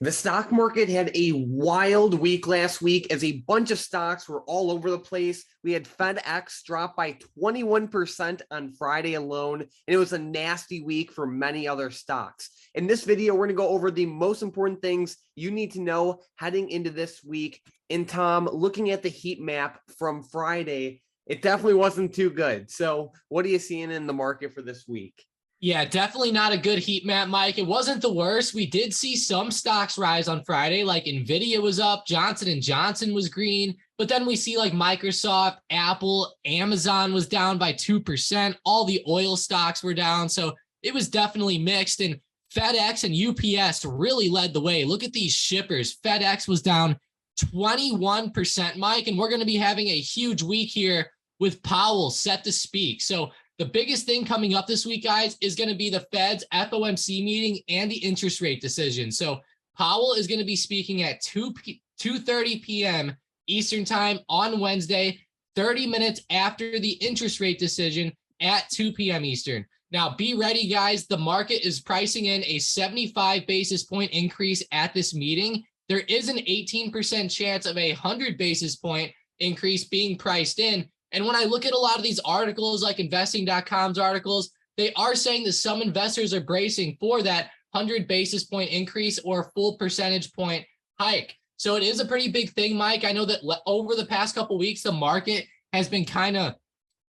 The stock market had a wild week last week as a bunch of stocks were all over the place. We had Fedex drop by 21% on Friday alone, and it was a nasty week for many other stocks. In this video, we're going to go over the most important things you need to know heading into this week. And Tom, looking at the heat map from Friday, it definitely wasn't too good. So what are you seeing in the market for this week? Yeah, definitely not a good heat map, Mike. It wasn't the worst. We did see some stocks rise on Friday, like Nvidia was up, Johnson & Johnson was green, but then we see like Microsoft, Apple, Amazon was down by 2%. All the oil stocks were down, so it was definitely mixed, and FedEx and UPS really led the way. Look at these shippers. FedEx was down 21%, Mike, and we're going to be having a huge week here with Powell set to speak. So the biggest thing coming up this week, guys, is going to be the Fed's FOMC meeting and the interest rate decision. So Powell is going to be speaking at 2:30 p.m. Eastern time on Wednesday, 30 minutes after the interest rate decision at 2 p.m. Eastern. Now, be ready, guys. The market is pricing in a 75 basis point increase at this meeting. There is an 18% chance of a 100 basis point increase being priced in. And when I look at a lot of these articles, like investing.com's articles, they are saying that some investors are bracing for that 100 basis point increase or full percentage point hike. So it is a pretty big thing, Mike. I know that over the past couple of weeks, the market has been kind of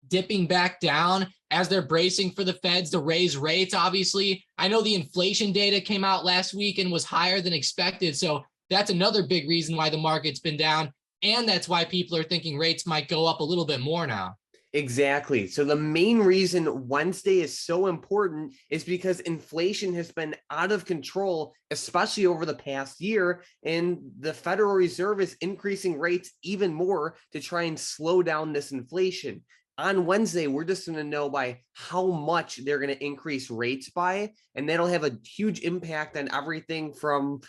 dipping back down as they're bracing for the Feds to raise rates. Obviously, I know the inflation data came out last week and was higher than expected. So that's another big reason why the market's been down. And that's why people are thinking rates might go up a little bit more now. Exactly. So the main reason Wednesday is so important is because inflation has been out of control, especially over the past year, and the Federal Reserve is increasing rates even more to try and slow down this inflation. On Wednesday, we're just going to know by how much they're going to increase rates by, and that'll have a huge impact on everything from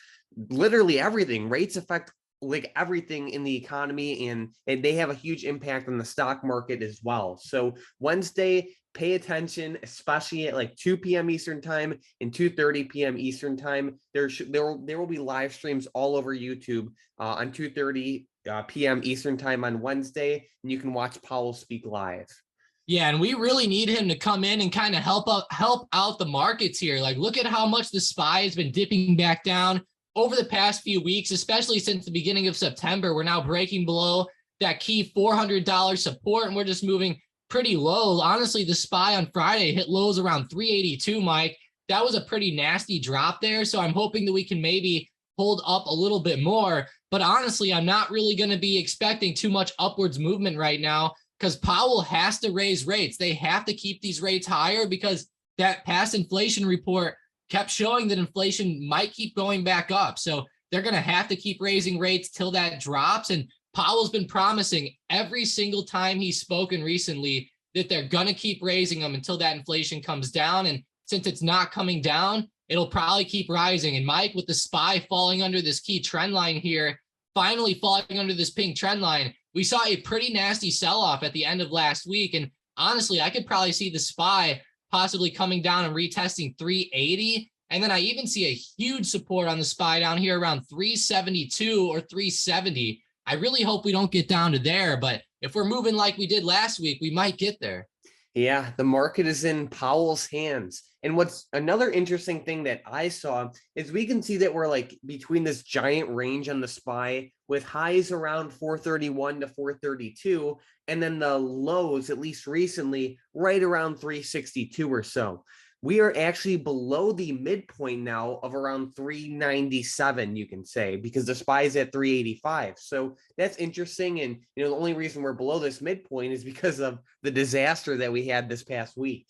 literally everything. Rates affect like everything in the economy, and they have a huge impact on the stock market as well. So Wednesday, pay attention, especially at like 2 p.m. Eastern time and 2:30 p.m. Eastern time. There will be live streams all over YouTube on 2:30 p.m. Eastern time on Wednesday, and you can watch Powell speak live. Yeah, and we really need him to come in and kind of help out the markets here. Like, look at how much the SPY has been dipping back down over the past few weeks, especially since the beginning of September. We're now breaking below that key $400 support, and we're just moving pretty low. Honestly, the SPY on Friday hit lows around 382, Mike. That was a pretty nasty drop there, so I'm hoping that we can maybe hold up a little bit more. But honestly, I'm not really going to be expecting too much upwards movement right now because Powell has to raise rates. They have to keep these rates higher because that past inflation report kept showing that inflation might keep going back up. So they're going to have to keep raising rates till that drops. And Powell's been promising every single time he's spoken recently that they're going to keep raising them until that inflation comes down. And since it's not coming down, it'll probably keep rising. And Mike, with the SPY falling under this key trend line here, finally falling under this pink trend line, we saw a pretty nasty sell-off at the end of last week. And honestly, I could probably see the SPY possibly coming down and retesting 380. And then I even see a huge support on the SPY down here around 372 or 370. I really hope we don't get down to there, but if we're moving like we did last week, we might get there. Yeah, the market is in Powell's hands. And what's another interesting thing that I saw is we can see that we're like between this giant range on the SPY with highs around 431 to 432, and then the lows, at least recently, right around 362 or so. We are actually below the midpoint now of around 397, you can say, because the SPY is at 385. So that's interesting. And, the only reason we're below this midpoint is because of the disaster that we had this past week.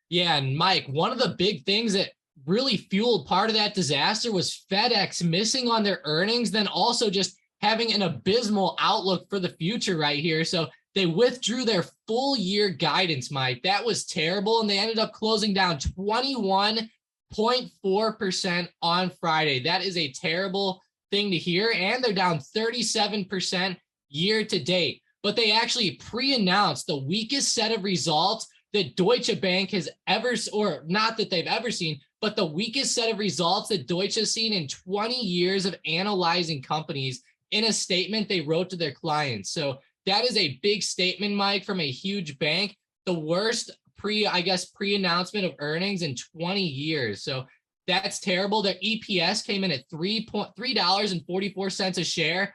Yeah, and Mike, one of the big things that really fueled part of that disaster was FedEx missing on their earnings, then also just having an abysmal outlook for the future right here. So they withdrew their full year guidance, Mike. That was terrible. And they ended up closing down 21.4% on Friday. That is a terrible thing to hear. And they're down 37% year to date. But they actually pre-announced the weakest set of results that Deutsche Bank has ever, or not that they've ever seen, but the weakest set of results that Deutsche has seen in 20 years of analyzing companies in a statement they wrote to their clients. So that is a big statement, Mike, from a huge bank. The worst pre-announcement of earnings in 20 years. So that's terrible. Their EPS came in at $3.44 a share,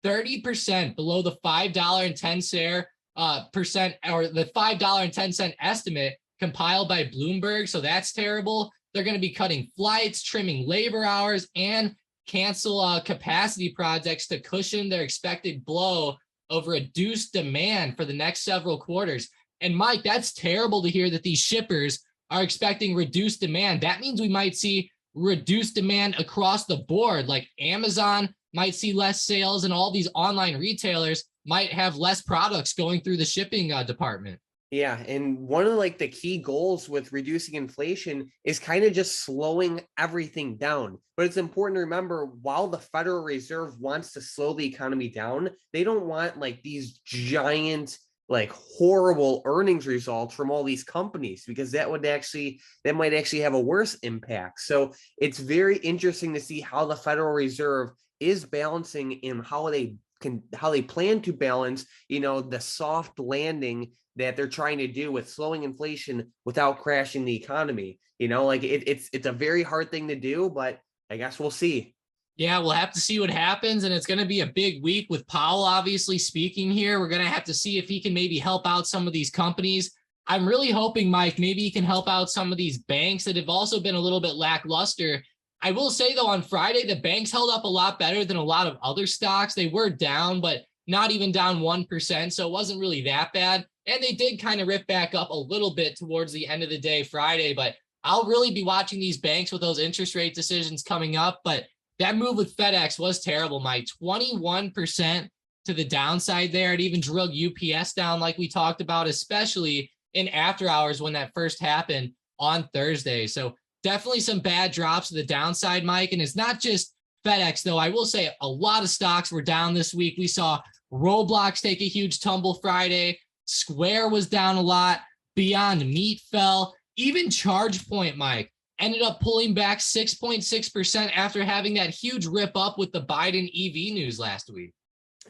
30% below the $5.10 or the $5.10 estimate compiled by Bloomberg. So that's terrible. They're going to be cutting flights, trimming labor hours, and cancel capacity projects to cushion their expected blow of reduced demand for the next several quarters. And Mike, that's terrible to hear that these shippers are expecting reduced demand. That means we might see reduced demand across the board, like Amazon might see less sales and all these online retailers might have less products going through the shipping department. Yeah, and one of like the key goals with reducing inflation is kind of just slowing everything down. But it's important to remember, while the Federal Reserve wants to slow the economy down, they don't want like these giant, like horrible earnings results from all these companies, because that might actually have a worse impact. So it's very interesting to see how the Federal Reserve is balancing and how they plan to balance, the soft landing that they're trying to do with slowing inflation without crashing the economy. It's a very hard thing to do, but I guess we'll see. Yeah, we'll have to see what happens, and it's going to be a big week with Powell obviously speaking here. We're going to have to see if he can maybe help out some of these companies. I'm really hoping, Mike, maybe he can help out some of these banks that have also been a little bit lackluster. I will say, though, on Friday, the banks held up a lot better than a lot of other stocks. They were down, but not even down 1%, so it wasn't really that bad. And they did kind of rip back up a little bit towards the end of the day Friday, but I'll really be watching these banks with those interest rate decisions coming up. But that move with Fedex was terrible, Mike. 21% to the downside there. It even drug UPS down like we talked about, especially in after hours when that first happened on Thursday. So definitely some bad drops to the downside, Mike. And it's not just FedEx, though. I will say a lot of stocks were down this week. We saw Roblox take a huge tumble Friday. Square was down a lot. Beyond Meat fell. Even ChargePoint, Mike, ended up pulling back 6.6% after having that huge rip up with the Biden EV news last week.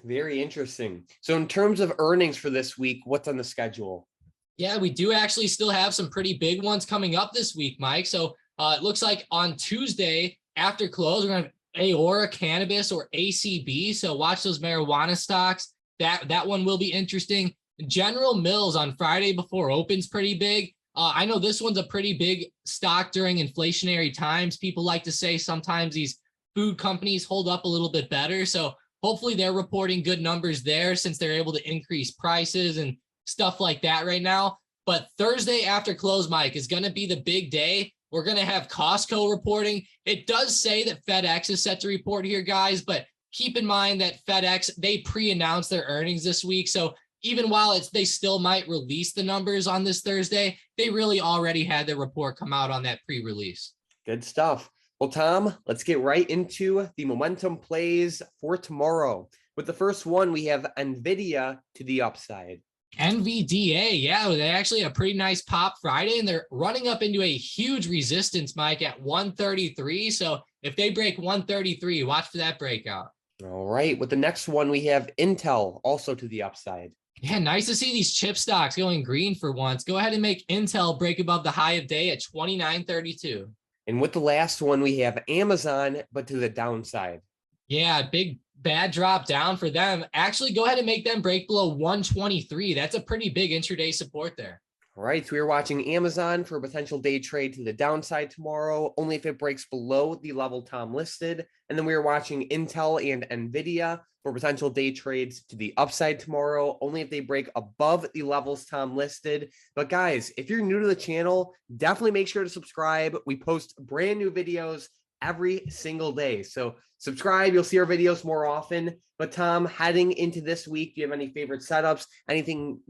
Very interesting. So in terms of earnings for this week, what's on the schedule? Yeah, we do actually still have some pretty big ones coming up this week, Mike. So it looks like on Tuesday after close, we're going to have Aora Cannabis or ACB. So watch those marijuana stocks. That one will be interesting. General Mills on Friday before opens pretty big. I know this one's a pretty big stock during inflationary times. People like to say sometimes these food companies hold up a little bit better. So hopefully they're reporting good numbers there since they're able to increase prices and stuff like that right now. But Thursday after close, Mike, is going to be the big day. We're going to have Costco reporting. It does say that FedEx is set to report here, guys, but keep in mind that FedEx, they pre-announced their earnings this week. So even while they still might release the numbers on this Thursday, they really already had their report come out on that pre-release. Good stuff. Well, Tom, let's get right into the momentum plays for tomorrow. With the first one, we have NVIDIA to the upside. NVDA, yeah, they actually had a pretty nice pop Friday, and they're running up into a huge resistance, Mike, at 133. So if they break 133, watch for that breakout. All right. With the next one, we have Intel also to the upside. Yeah, nice to see these chip stocks going green for once. Go ahead and make Intel break above the high of day at 29.32. And with the last one, we have Amazon, but to the downside. Yeah, big bad drop down for them. Actually, go ahead and make them break below 123. That's a pretty big intraday support there. All right, so we're watching Amazon for a potential day trade to the downside tomorrow, only if it breaks below the level Tom listed. And then we are watching Intel and NVIDIA for potential day trades to the upside tomorrow, only if they break above the levels Tom listed. But guys, if you're new to the channel, definitely make sure to subscribe. We post brand new videos every single day. So subscribe, you'll see our videos more often. But Tom, heading into this week, do you have any favorite setups, anything,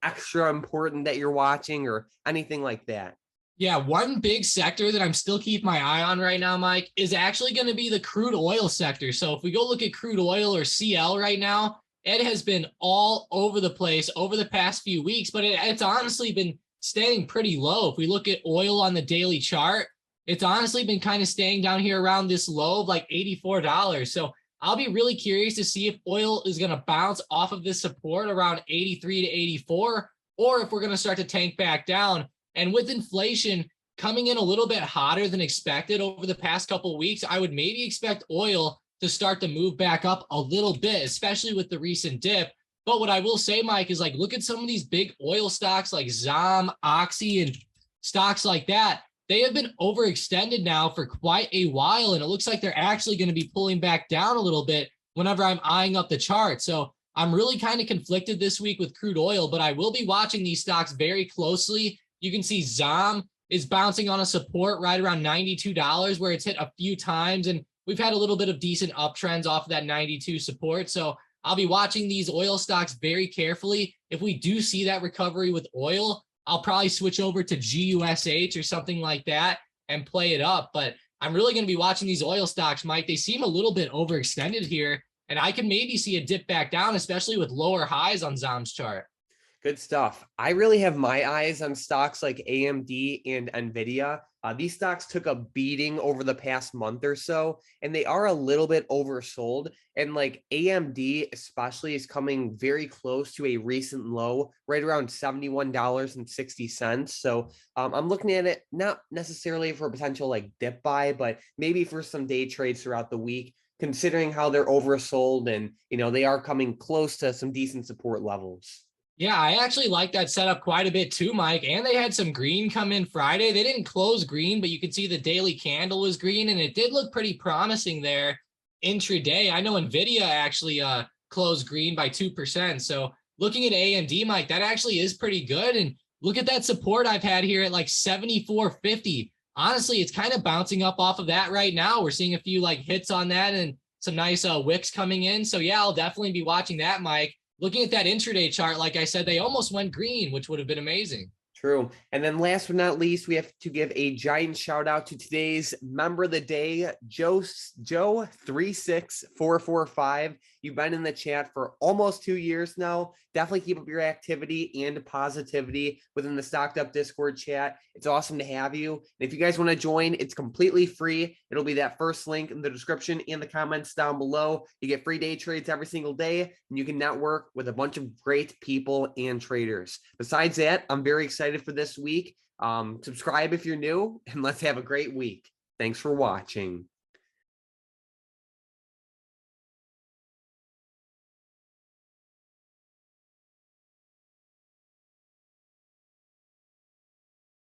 extra important that you're watching or anything like that? Yeah, one big sector that I'm still keeping my eye on right now, Mike, is actually going to be the crude oil sector. So if we go look at crude oil or CL right now, it has been all over the place over the past few weeks, but it's honestly been staying pretty low. If we look at oil on the daily chart, it's honestly been kind of staying down here around this low of like $84. So I'll be really curious to see if oil is going to bounce off of this support around 83 to 84, or if we're going to start to tank back down. And with inflation coming in a little bit hotter than expected over the past couple of weeks, I would maybe expect oil to start to move back up a little bit, especially with the recent dip. But what I will say, Mike, is like, look at some of these big oil stocks like ZOM, Oxy, and stocks like that. They have been overextended now for quite a while, and it looks like they're actually going to be pulling back down a little bit whenever I'm eyeing up the chart. So I'm really kind of conflicted this week with crude oil, but I will be watching these stocks very closely. You can see ZOM is bouncing on a support right around $92 where it's hit a few times, and we've had a little bit of decent uptrends off of that 92 support. So I'll be watching these oil stocks very carefully. If we do see that recovery with oil, I'll probably switch over to GUSH or something like that and play it up. But I'm really going to be watching these oil stocks, Mike. They seem a little bit overextended here, and I can maybe see a dip back down, especially with lower highs on ZOM's chart. Good stuff. I really have my eyes on stocks like AMD and Nvidia. These stocks took a beating over the past month or so, and they are a little bit oversold. And like AMD especially is coming very close to a recent low, right around $71.60. So I'm looking at it not necessarily for a potential like dip buy, but maybe for some day trades throughout the week, considering how they're oversold and they are coming close to some decent support levels. Yeah, I actually like that setup quite a bit too, Mike. And they had some green come in Friday. They didn't close green, but you could see the daily candle was green, and it did look pretty promising there intraday. I know Nvidia actually closed green by 2%. So looking at AMD, Mike, that actually is pretty good. And look at that support I've had here at like 74.50. Honestly, it's kind of bouncing up off of that right now. We're seeing a few like hits on that and some nice wicks coming in. So yeah, I'll definitely be watching that, Mike. Looking at that intraday chart, like I said, they almost went green, which would have been amazing. True. And then last but not least, we have to give a giant shout out to today's member of the day, Joe 36445. You've been in the chat for almost 2 years now. Definitely keep up your activity and positivity within the Stocked Up Discord chat. It's awesome to have you. And if you guys want to join, it's completely free. It'll be that first link in the description and the comments down below. You get free day trades every single day, and you can network with a bunch of great people and traders. Besides that, I'm very excited for this week. Subscribe if you're new, and let's have a great week. Thanks for watching.